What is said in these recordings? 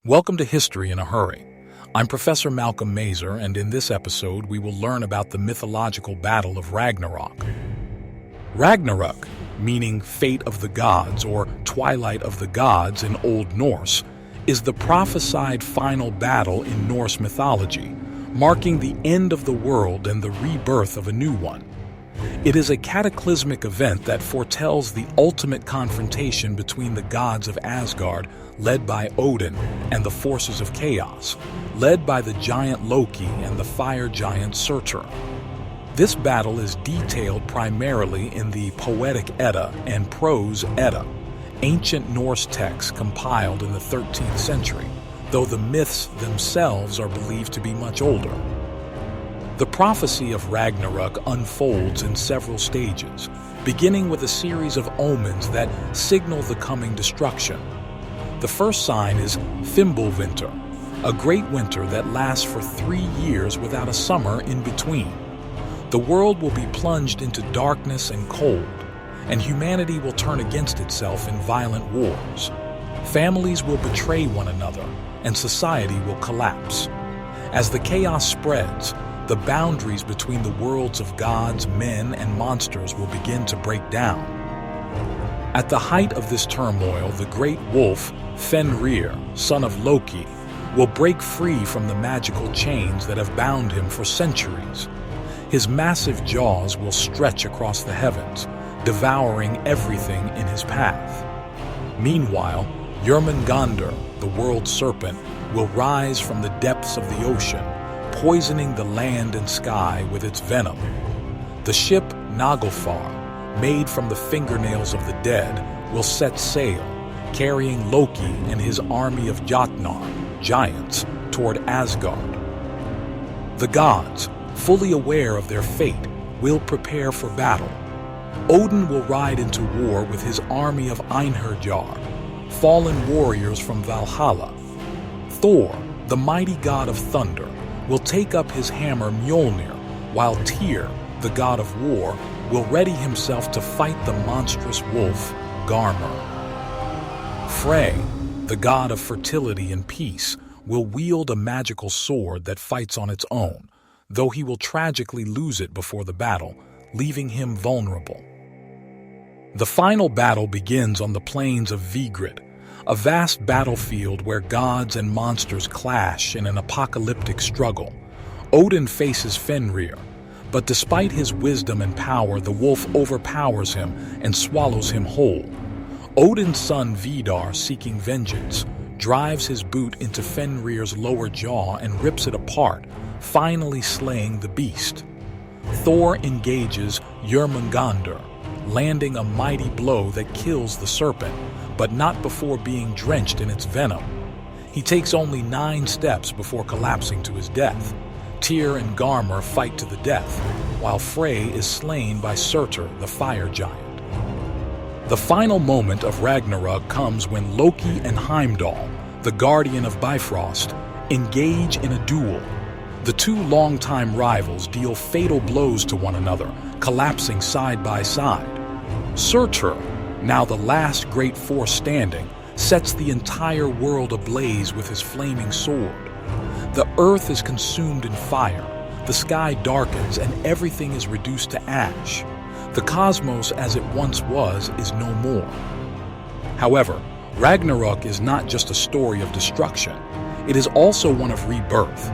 Welcome to History in a Hurry. I'm Professor Malcolm Mazer, and in this episode we will learn about the mythological battle of Ragnarok. Ragnarök, meaning fate of the gods or twilight of the gods in Old Norse, is the prophesied final battle in Norse mythology, marking the end of the world and the rebirth of a new one. It is a cataclysmic event that foretells the ultimate confrontation between the gods of Asgard, led by Odin, and the forces of chaos, led by the giant Loki and the fire giant Surtur. This battle is detailed primarily in the Poetic Edda and Prose Edda, ancient Norse texts compiled in the 13th century, though the myths themselves are believed to be much older. The prophecy of Ragnarök unfolds in several stages, beginning with a series of omens that signal the coming destruction. The first sign is Fimbulvinter, a great winter that lasts for 3 years without a summer in between. The world will be plunged into darkness and cold, and humanity will turn against itself in violent wars. Families will betray one another, and society will collapse. As the chaos spreads, the boundaries between the worlds of gods, men, and monsters will begin to break down. At the height of this turmoil, the great wolf, Fenrir, son of Loki, will break free from the magical chains that have bound him for centuries. His massive jaws will stretch across the heavens, devouring everything in his path. Meanwhile, Jörmungandr, the world serpent, will rise from the depths of the ocean, poisoning the land and sky with its venom. The ship Naglfar, made from the fingernails of the dead, will set sail, carrying Loki and his army of Jotnar, giants, toward Asgard. The gods, fully aware of their fate, will prepare for battle. Odin will ride into war with his army of Einherjar, fallen warriors from Valhalla. Thor, the mighty god of thunder, will take up his hammer Mjolnir, while Tyr, the god of war, will ready himself to fight the monstrous wolf, Garmr. Frey, the god of fertility and peace, will wield a magical sword that fights on its own, though he will tragically lose it before the battle, leaving him vulnerable. The final battle begins on the plains of Vigrid, a vast battlefield where gods and monsters clash in an apocalyptic struggle. Odin faces Fenrir, but despite his wisdom and power, the wolf overpowers him and swallows him whole. Odin's son Vidar, seeking vengeance, drives his boot into Fenrir's lower jaw and rips it apart, finally slaying the beast. Thor engages Jörmungandr, landing a mighty blow that kills the serpent, but not before being drenched in its venom. He takes only 9 steps before collapsing to his death. Tyr and Garmr fight to the death, while Frey is slain by Surtur, the fire giant. The final moment of Ragnarök comes when Loki and Heimdall, the guardian of Bifrost, engage in a duel. The two longtime rivals deal fatal blows to one another, collapsing side by side. Surtur, now the last great force standing, sets the entire world ablaze with his flaming sword. The earth is consumed in fire, the sky darkens, and everything is reduced to ash. The cosmos as it once was is no more. However, Ragnarök is not just a story of destruction, it is also one of rebirth.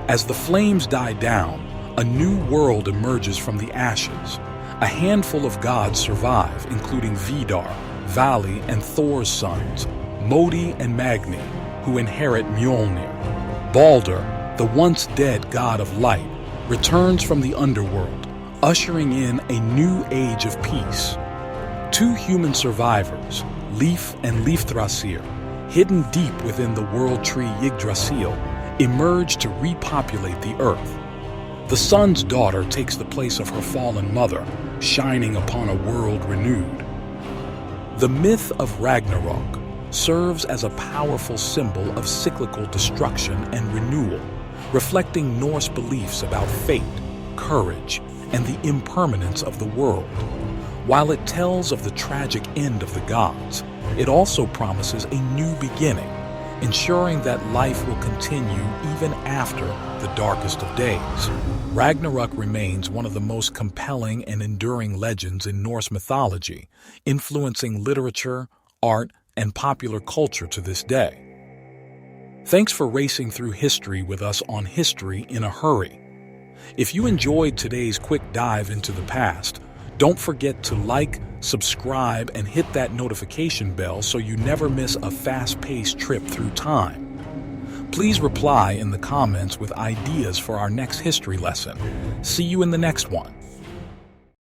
As the flames die down, a new world emerges from the ashes. A handful of gods survive, including Vidar, Vali, and Thor's sons, Modi and Magni, who inherit Mjolnir. Baldur, the once dead god of light, returns from the underworld, ushering in a new age of peace. 2 human survivors, Leif and Leifthrazir, hidden deep within the world tree Yggdrasil, emerge to repopulate the earth. The sun's daughter takes the place of her fallen mother, shining upon a world renewed. The myth of Ragnarok serves as a powerful symbol of cyclical destruction and renewal, reflecting Norse beliefs about fate, courage, and the impermanence of the world. While it tells of the tragic end of the gods, it also promises a new beginning, ensuring that life will continue even after the darkest of days. Ragnarok remains one of the most compelling and enduring legends in Norse mythology, influencing literature, art, and popular culture to this day. Thanks for racing through history with us on History in a Hurry. If you enjoyed today's quick dive into the past, don't forget to like, subscribe, and hit that notification bell so you never miss a fast-paced trip through time. Please reply in the comments with ideas for our next history lesson. See you in the next one.